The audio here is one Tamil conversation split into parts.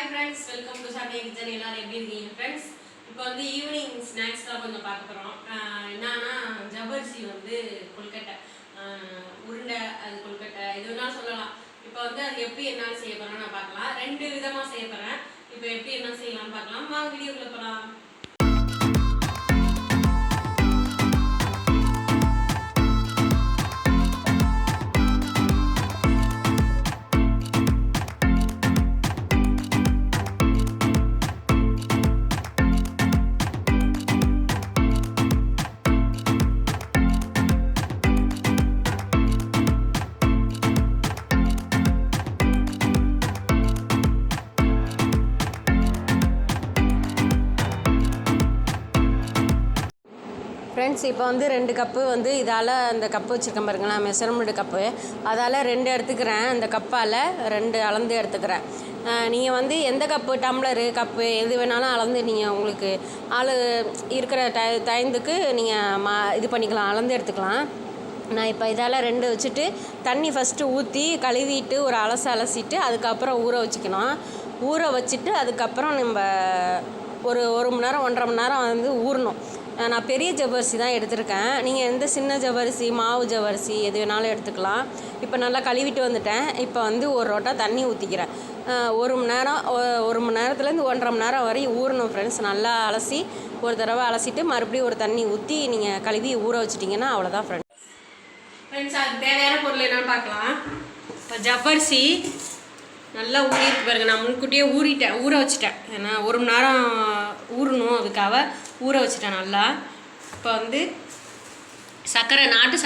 Hi friends, welcome to Sunday Kitchen. எல்லாரும் எப்படி இருக்கீங்க friends? இப்போ வந்து ஈவினிங் ஸ்நாக்ஸ் தான் கொஞ்சம் பார்க்க போறோம். என்னன்னா ஜவ்வரிசி வந்து கொழுக்கட்டை, உருண்டை, அது கொழுக்கட்டை இதுனா சொல்லலாம். இப்போ வந்து அது எப்படி என்ன செய்ய போறோம்னு நான் பார்க்கலாம். ரெண்டு விதமா செய்ய போறேன். இப்போ எப்படி என்ன செய்யலாம்னு பார்க்கலாம். வாங்க வீடியோக்குள்ள போலாம். ஃப்ரெண்ட்ஸ் இப்போ வந்து 2 கப்பு வந்து இதால் அந்த கப்பு வச்சுருக்கேன் பாருங்களேன், மெஷர்மெண்ட் கப்பு. அதால் 2 எடுத்துக்கிறேன். அந்த கப்பால் 2 அளந்து எடுத்துக்கிறேன். நீங்கள் வந்து எந்த கப்பு, டம்ளரு, கப்பு எது வேணாலும் அளந்து நீங்கள் உங்களுக்கு ஆள் இருக்கிற டைத்துக்கு நீங்கள் இது பண்ணிக்கலாம், அளந்து எடுத்துக்கலாம். நான் இப்போ இதால் 2 வச்சுட்டு தண்ணி ஃபஸ்ட்டு ஊற்றி கழுவிட்டு ஒரு அலசிட்டு அதுக்கப்புறம் ஊற வச்சுக்கணும். ஊற வச்சுட்டு அதுக்கப்புறம் நம்ம ஒரு மணி நேரம் 1.5 மணி நேரம் வந்து ஊறணும். நான் பெரிய ஜவ்வரிசி தான் எடுத்திருக்கேன். நீங்கள் எந்த சின்ன ஜவ்வரிசி, மாவு ஜவ்வரிசி எது வேணாலும் எடுத்துக்கலாம். இப்போ நல்லா கழுவிட்டு வந்துட்டேன். இப்போ வந்து ஒரு ரோட்டா தண்ணி ஊற்றிக்கிறேன். 1 மணி நேரம், 1 மணி நேரத்துலேருந்து 1.5 மணி நேரம் வரை ஊறணும் ஃப்ரெண்ட்ஸ். நல்லா அலசி ஒரு தடவை அலசிட்டு மறுபடியும் ஒரு தண்ணி ஊற்றி நீங்கள் கழுவி ஊற வச்சிட்டிங்கன்னா அவ்வளோதான் ஃப்ரெண்ட்ஸ். அதுக்கு தேவையான பொருள் என்னென்னு பார்க்கலாம். இப்போ ஜவ்வரிசி நல்லா ஊறிட்டு பாருங்க. நான் முன்கூட்டியே ஊற வச்சுட்டேன். ஏன்னா 1 மணி நேரம் ஊறணும், அதுக்காக ஊற வச்சுட்டேன் நல்லா. இப்போ வந்து சர்க்கரை, நாட்டு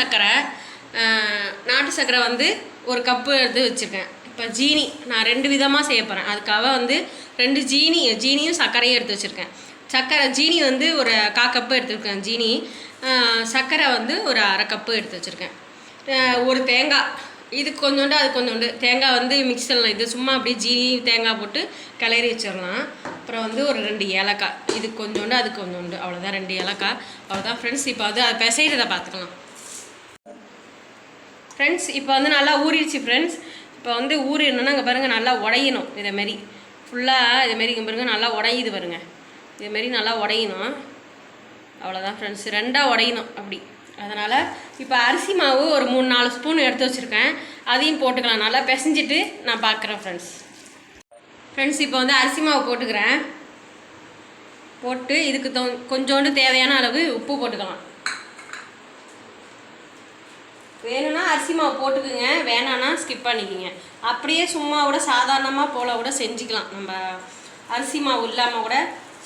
சர்க்கரை வந்து 1 கப்பு எடுத்து வச்சுருக்கேன். இப்போ ஜீனி நான் 2 விதமாக செய்ய போகிறேன். அதுக்காக வந்து 2 ஜீனியும் சர்க்கரையும் எடுத்து வச்சுருக்கேன். ஜீனி வந்து ஒரு 1/4 கப்பு எடுத்துருக்கேன். ஜீனி, சர்க்கரை வந்து ஒரு 1/2 கப்பு எடுத்து வச்சுருக்கேன். ஒரு தேங்காய், இது கொஞ்சோண்டு அது கொஞ்சோண்டு. தேங்காய் வந்து மிக்சரில் இது சும்மா அப்படியே ஜீனி தேங்காய் போட்டு கிளறி வச்சிடலாம். அப்புறம் வந்து ஒரு 2 ஏலக்காய், இது கொஞ்சோண்டு அது கொஞ்சோண்டு, அவ்வளோதான். 2 ஏலக்காய், அவ்வளோதான் ஃப்ரெண்ட்ஸ். இப்போ வந்து அதை பிசைறதை பார்த்துக்கலாம் ஃப்ரெண்ட்ஸ். இப்போ வந்து நல்லா ஊறிடுச்சு ஃப்ரெண்ட்ஸ். இப்போ வந்து ஊறிடணுன்னா இங்கே பாருங்கள் நல்லா உடையணும். இதேமாரி ஃபுல்லாக இதேமாரி இங்கே பாருங்கள் நல்லா உடையுது பாருங்க. இதேமாரி நல்லா உடையணும், அவ்வளோதான் ஃப்ரெண்ட்ஸ். 2ஆக உடையணும் அப்படி. அதனால் இப்போ அரிசி மாவு ஒரு 3-4 ஸ்பூன் எடுத்து வச்சுருக்கேன். அதையும் போட்டுக்கலாம். நல்லா பிசைஞ்சிட்டு நான் பார்க்குறேன் ஃப்ரெண்ட்ஸ். இப்போ வந்து அரிசி மாவு போட்டுக்கிறேன். போட்டு இதுக்கு கொஞ்சோண்டு தேவையான அளவு உப்பு போட்டுக்கலாம். வேணும்னா அரிசி மாவு போட்டுக்குங்க, வேணான்னா ஸ்கிப் பண்ணிக்கோங்க. அப்படியே சும்மா கூட சாதாரணமாக போல் கூட செஞ்சுக்கலாம். நம்ம அரிசி மாவு இல்லாமல் கூட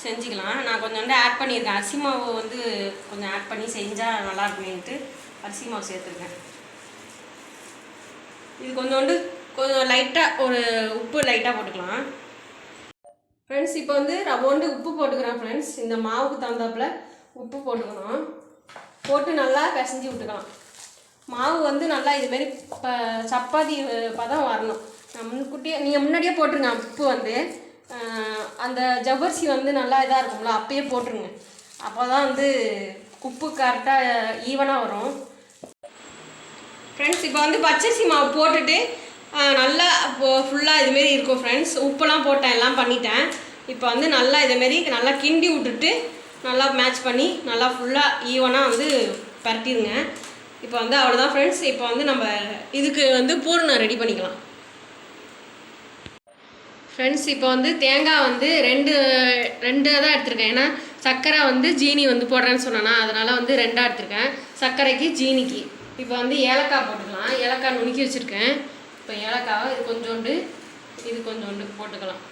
செஞ்சுக்கலாம். நான் கொஞ்சோண்டு ஆட் பண்ணியிருக்கேன். அரிசி மாவு வந்து கொஞ்சம் ஆட் பண்ணி செஞ்சால் நல்லா இருக்குமேன்ட்டு அரிசி மாவு சேர்த்துருக்கேன். இது கொஞ்சம் லைட்டாக ஒரு உப்பு லைட்டாக போட்டுக்கலாம் ஃப்ரெண்ட்ஸ். இப்போ வந்து ரவோண்டு உப்பு போட்டுக்கிறேன் ஃப்ரெண்ட்ஸ். இந்த மாவுக்கு தகுந்தாப்புல உப்பு போட்டுக்கணும். போட்டு நல்லா பிசைஞ்சு விட்டுக்கலாம். மாவு வந்து நல்லா இதுமாரி சப்பாத்தி பதம் வரணும். நீங்கள் முன்னாடியே போட்டுருங்க உப்பு வந்து. அந்த ஜவ்வரிசி வந்து நல்லா இதாக இருக்கும்ல, அப்பயே போட்டுருங்க. அப்போ தான் வந்து உப்பு கரெக்டாக ஈவனாக வரும் ஃப்ரெண்ட்ஸ். இப்போ வந்து பச்சரிசி மாவு போட்டுட்டு நல்லா ஃபுல்லாக இதுமாரி இருக்கும் ஃப்ரெண்ட்ஸ். உப்பெல்லாம் போட்டேன், எல்லாம் பண்ணிட்டேன். இப்போ வந்து நல்லா இதேமாரி நல்லா கிண்டி விட்டுட்டு நல்லா மேட்ச் பண்ணி நல்லா ஃபுல்லாக ஈவனாக வந்து பரட்டிடுங்க. இப்போ வந்து அவ்வளோதான் ஃப்ரெண்ட்ஸ். இப்போ வந்து நம்ம இதுக்கு வந்து பூரணம் ரெடி பண்ணிக்கலாம் ஃப்ரெண்ட்ஸ். இப்போ வந்து தேங்காய் வந்து 2 தான் எடுத்திருக்கேன். ஏன்னா சர்க்கரை வந்து ஜீனி வந்து போடுறேன்னு சொன்னேன்னா, அதனால் வந்து 2ஆக எடுத்திருக்கேன், சர்க்கரைக்கு ஜீனிக்கு. இப்போ வந்து ஏலக்காய் போட்டுக்கலாம். ஏலக்காய் நுணுக்கி வச்சுருக்கேன். இப்போ ஏலக்காவை இது கொஞ்சோண்டு போட்டுக்கலாம்.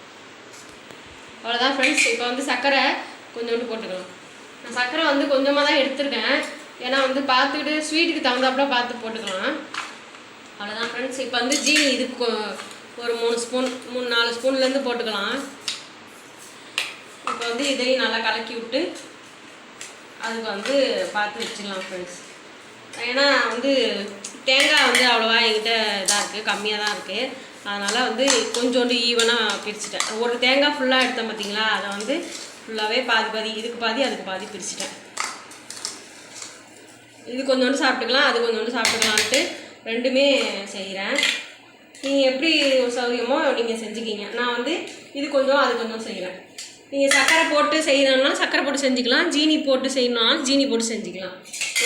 அவ்வளோதான் ஃப்ரெண்ட்ஸ். இப்போ வந்து சர்க்கரை கொஞ்சோண்டு போட்டுக்கலாம். நான் சர்க்கரை வந்து கொஞ்சமாக தான் எடுத்திருக்கேன். ஏன்னா வந்து பார்த்துக்கிட்டு ஸ்வீட்டுக்கு தகுந்தாப்புல பார்த்து போட்டுக்கலாம். அவ்வளோதான் ஃப்ரெண்ட்ஸ். இப்போ வந்து ஜீனி இதுக்கு ஒரு 3-4 ஸ்பூன்லேருந்து போட்டுக்கலாம். இப்போ வந்து இதையும் நல்லா கலக்கி விட்டு அதுக்கு வந்து பார்த்து வச்சுக்கலாம் ஃப்ரெண்ட்ஸ். ஏன்னா வந்து தேங்காய் வந்து அவ்வளோவா என்கிட்ட இதாக இருக்குது, கம்மியாக தான் இருக்குது. அதனால் வந்து கொஞ்சோண்டு ஈவனாக பிரிச்சுட்டேன். ஒரு தேங்காய் ஃபுல்லாக எடுத்தேன் பார்த்தீங்களா, அதை வந்து ஃபுல்லாகவே பாதி இதுக்கு பாதி அதுக்கு பாதி பிரிச்சுட்டேன். இது கொஞ்சோண்டு சாப்பிட்டுக்கலாம், அது கொஞ்சோண்டு சாப்பிட்டுக்கலான்ட்டு 2மே செய்கிறேன். நீங்கள் எப்படி சௌகரியமோ நீங்கள் செஞ்சுக்கிங்க. நான் வந்து இது கொஞ்சம் அது கொஞ்சம் செய்கிறேன். நீங்கள் சர்க்கரை போட்டு செய்யணும்னா சர்க்கரை போட்டு செஞ்சுக்கலாம், ஜீனி போட்டு செய்யணும்னா ஜீனி போட்டு செஞ்சுக்கலாம்,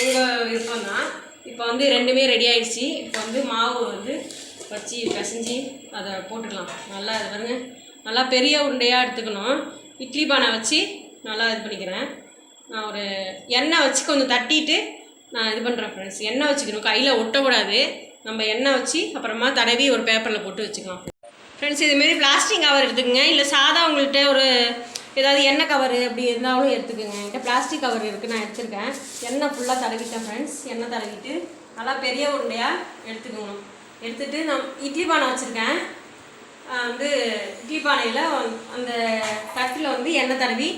உங்கள் விருப்பம் தான். இப்போ வந்து ரெண்டுமே ரெடி ஆகிடுச்சி. இப்போ வந்து மாவு வந்து வச்சு பிசைஞ்சி அதை போட்டுக்கலாம். நல்லா இது பாருங்க, நல்லா பெரிய உருண்டையாக எடுத்துக்கணும். இட்லி பானை வச்சு நல்லா இது பண்ணிக்கிறேன். நான் ஒரு எண்ணெய் வச்சு கொஞ்சம் தட்டிட்டு நான் இது பண்ணுறேன் ஃப்ரெண்ட்ஸ். எண்ணெய் வச்சுக்கணும், கையில் ஒட்டக்கூடாது. நம்ம எண்ணெய் வச்சு அப்புறமா தடவி ஒரு பேப்பரில் போட்டு வச்சுக்கலாம் ஃப்ரெண்ட்ஸ். இதுமாரி பிளாஸ்டிக் கவர் எடுத்துக்கோங்க, இல்லை சாதா உங்கள்கிட்ட ஒரு ஏதாவது எண்ணெய் கவர் அப்படி இருந்தாலும் எடுத்துக்கோங்க. என்கிட்ட பிளாஸ்டிக் கவர் இருக்குது, நான் எடுத்துருக்கேன். எண்ணெய் ஃபுல்லாக தடவிட்டேன் ஃப்ரெண்ட்ஸ். எண்ணெய் தடவிட்டு நல்லா பெரிய உருண்டையாக எடுத்துக்கணும். எடுத்துகிட்டு நான் இட்லி பானை வச்சுருக்கேன். வந்து இட்லி பானையில் அந்த தட்டில் வந்து எண்ணெய் தடவி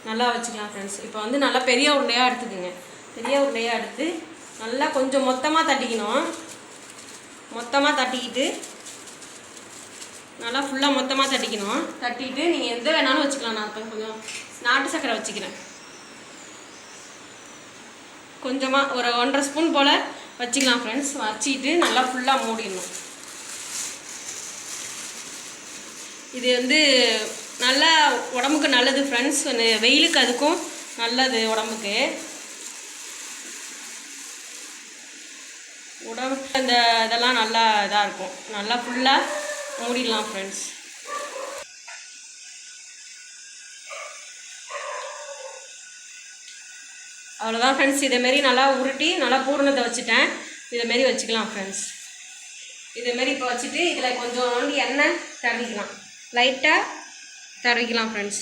நல்லா வச்சுக்கலாம் ஃப்ரெண்ட்ஸ். இப்போ வந்து நல்லா பெரிய உருண்டையாக எடுத்துக்கோங்க. பெரிய உருண்டையாக எடுத்து நல்லா கொஞ்சம் மொத்தமாக தட்டிக்கணும். மொத்தமாக தட்டிக்கிட்டு நல்லா ஃபுல்லாக மொத்தமாக தட்டிக்கணும். தட்டிட்டு நீங்கள் எந்த வேணாலும் வச்சுக்கலாம். நான் இப்போ கொஞ்சம் நாட்டு சர்க்கரை வச்சுக்கிறேன். கொஞ்சமாக ஒரு 1.5 ஸ்பூன் போல் வச்சுக்கலாம் ஃப்ரெண்ட்ஸ். வச்சுக்கிட்டு நல்லா ஃபுல்லாக மூடிடணும். இது வந்து நல்லா உடம்புக்கு நல்லது ஃப்ரெண்ட்ஸ். வெயிலுக்கு அதுக்கும் நல்லது உடம்புக்கு. உடம்பு இந்த இதெல்லாம் நல்லா இதாக இருக்கும். நல்லா ஃபுல்லாக மூடிடலாம் ஃப்ரெண்ட்ஸ். அவ்வளோதான் ஃப்ரெண்ட்ஸ். இதேமாரி நல்லா உருட்டி நல்லா பூரணத்தை வச்சுட்டேன். இதேமாரி வச்சுக்கலாம் ஃப்ரெண்ட்ஸ். இதேமாரி இப்போ வச்சுட்டு இதில் கொஞ்சம் எண்ணெய் தடவிக்கலாம், லைட்டாக தடவிக்கலாம் ஃப்ரெண்ட்ஸ்.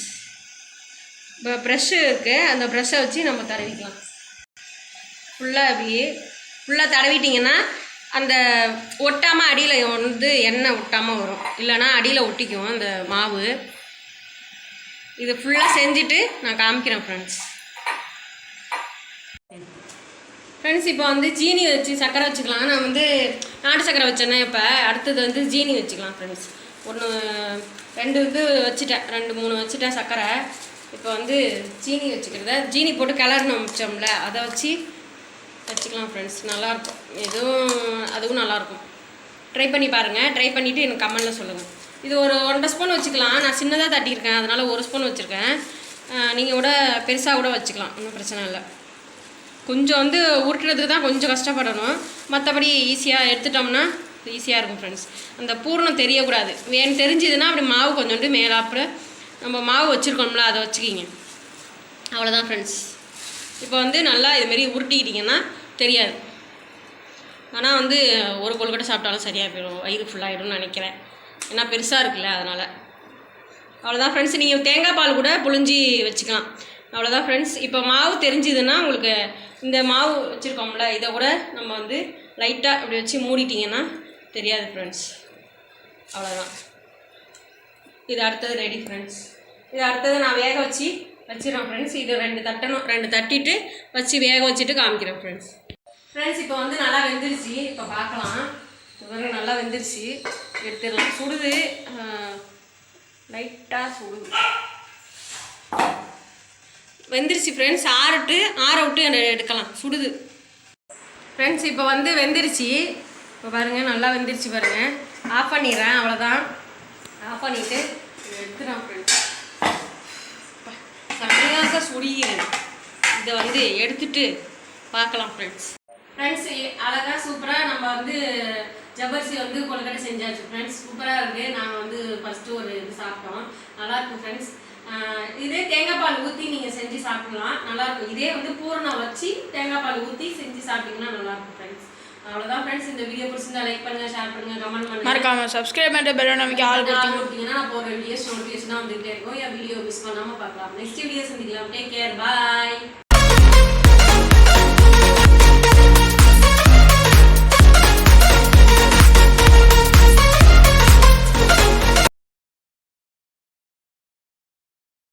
இப்போ ப்ரெஷ்ஷு இருக்குது, அந்த ப்ரெஷ்ஷை வச்சு நம்ம தடவிக்கலாம். ஃபுல்லாக அப்படியே ஃபுல்லாக தடவிட்டிங்கன்னா அந்த ஒட்டாமல் அடியில் வந்து எண்ணெய் ஒட்டாமல் வரும், இல்லைனா அடியில் ஒட்டிக்கும் அந்த மாவு. இது ஃபுல்லாக செஞ்சுட்டு நான் காமிக்கிறேன் ஃப்ரெண்ட்ஸ். ஃப்ரெண்ட்ஸ் இப்போ வந்து ஜீனி வச்சு சர்க்கரை வச்சுக்கலாம். நான் வந்து நாட்டு சர்க்கரை வச்சேன்னா இப்போ அடுத்தது வந்து ஜீனி வச்சுக்கலாம் ஃப்ரெண்ட்ஸ். 2 இது வச்சுட்டேன், 2-3 வச்சுட்டேன் சர்க்கரை. இப்போ வந்து ஜீனி வச்சுக்கிறத ஜீனி போட்டு கிளறணும் வச்சோம்ல, அதை வச்சு வச்சுக்கலாம் ஃப்ரெண்ட்ஸ். நல்லாயிருக்கும், அதுவும் நல்லாயிருக்கும். ட்ரை பண்ணி பாருங்கள். ட்ரை பண்ணிவிட்டு எனக்கு கமெண்டில் சொல்லுங்கள். இது ஒரு 1.5 ஸ்பூன் வச்சுக்கலாம். நான் சின்னதாக தட்டியிருக்கேன், அதனால் 1 ஸ்பூன் வச்சுருக்கேன். நீங்கள் கூட பெருசாக கூட வச்சுக்கலாம், ஒன்றும் பிரச்சனை இல்லை. கொஞ்சம் வந்து உருட்டுறதுக்கு தான் கொஞ்சம் கஷ்டப்படணும், மற்றபடி ஈஸியாக எடுத்துட்டோம்னா ஈஸியாக இருக்கும் ஃப்ரெண்ட்ஸ். அந்த பூரணம் தெரியக்கூடாது. தெரிஞ்சுதுன்னா அப்படி மாவு கொஞ்சோண்டு மேலாப்புல நம்ம மாவு வச்சுருக்கோம்ல அதை வச்சுக்கிங்க. அவ்வளோதான் ஃப்ரெண்ட்ஸ். இப்போ வந்து நல்லா இதுமாரி உருட்டிக்கிட்டிங்கன்னா தெரியாது. ஆனால் வந்து ஒரு கொழுக்கட்டை சாப்பிட்டாலும் சரியாக போயிடும், வயிறு ஃபுல்லாகிடும்னு நினைக்கிறேன். ஏன்னா பெருசாக இருக்குல்ல, அதனால். அவ்வளோதான் ஃப்ரெண்ட்ஸ். நீங்கள் தேங்காய் பால் கூட புழிஞ்சி வச்சுக்கலாம். அவ்வளோதான் ஃப்ரெண்ட்ஸ். இப்போ மாவு தெரிஞ்சுதுன்னா உங்களுக்கு இந்த மாவு வச்சுருக்கோம்ல இதை கூட நம்ம வந்து லைட்டாக இப்படி வச்சு மூடிட்டிங்கன்னா தெரியாது ஃப்ரெண்ட்ஸ். அவ்வளோதான். இது அடுத்தது ரெடி ஃப்ரெண்ட்ஸ். இது அடுத்தது நான் வேக வச்சிடறேன் ஃப்ரெண்ட்ஸ். இது 2 தட்டணும், 2 தட்டிட்டு வச்சு வேக வச்சுட்டு காமிக்கிறேன் ஃப்ரெண்ட்ஸ். ஃப்ரெண்ட்ஸ் இப்போ வந்து நல்லா வெந்துருச்சு. இப்போ பார்க்கலாம். இது நல்லா வெந்துருச்சு, எடுத்துடலாம். சுடுது, லைட்டாக சுடுது. வெந்துருச்சு ஃப்ரெண்ட்ஸ். ஆற விட்டு எடுக்கலாம், சுடுது ஃப்ரெண்ட்ஸ். இப்போ வந்து வெந்துருச்சு. இப்போ பாருங்கள், நல்லா வெந்துருச்சு பாருங்கள். ஆஃப் பண்ணிடுறேன். அவ்வளோதான். ஆஃப் பண்ணிவிட்டு எடுத்துகிறேன் ஃப்ரெண்ட்ஸ். செம்மையாக சுடிகிறது. இதை வந்து எடுத்துட்டு பார்க்கலாம் ஃப்ரெண்ட்ஸ். அழகாக சூப்பராக நம்ம வந்து ஜவ்வரிசி வந்து கொழுக்கட்டை செஞ்சாச்சு ஃப்ரெண்ட்ஸ். சூப்பராக இருக்குது. நாங்கள் வந்து ஃபஸ்ட்டு ஒரு இது சாப்பிட்டோம், நல்லாயிருக்கும் ஃப்ரெண்ட்ஸ். இதே தேங்காய் பால் ஊற்றி நீங்கள் செஞ்சு சாப்பிடலாம், நல்லாயிருக்கும். இதே வந்து பூரணம் வச்சு தேங்காய் பால் ஊற்றி செஞ்சு சாப்பிட்டிங்கன்னா நல்லாயிருக்கும் ஃப்ரெண்ட்ஸ். அவ்வளோதான் ஃப்ரெண்ட்ஸ். இந்த வீடியோ பிடிச்சிருந்தா லைக் பண்ணுங்கள், ஷேர் பண்ணுங்கள், கமெண்ட் பண்ணுங்கள், மறக்காம சப்ஸ்கிரைப் பண்ணிட்டு பெல் நமக்கு ஆல் கொடுத்தீங்கன்னா நான் போகிற வீடியோஸ் நோட்டிஃபிகேஷனாக வந்துகிட்டே இருக்கும். என் வீடியோ மிஸ் பண்ணாமல் பார்க்கலாம். நெக்ஸ்ட் வீடியோ சந்திக்கலாம். டேக் கேர், பாய்.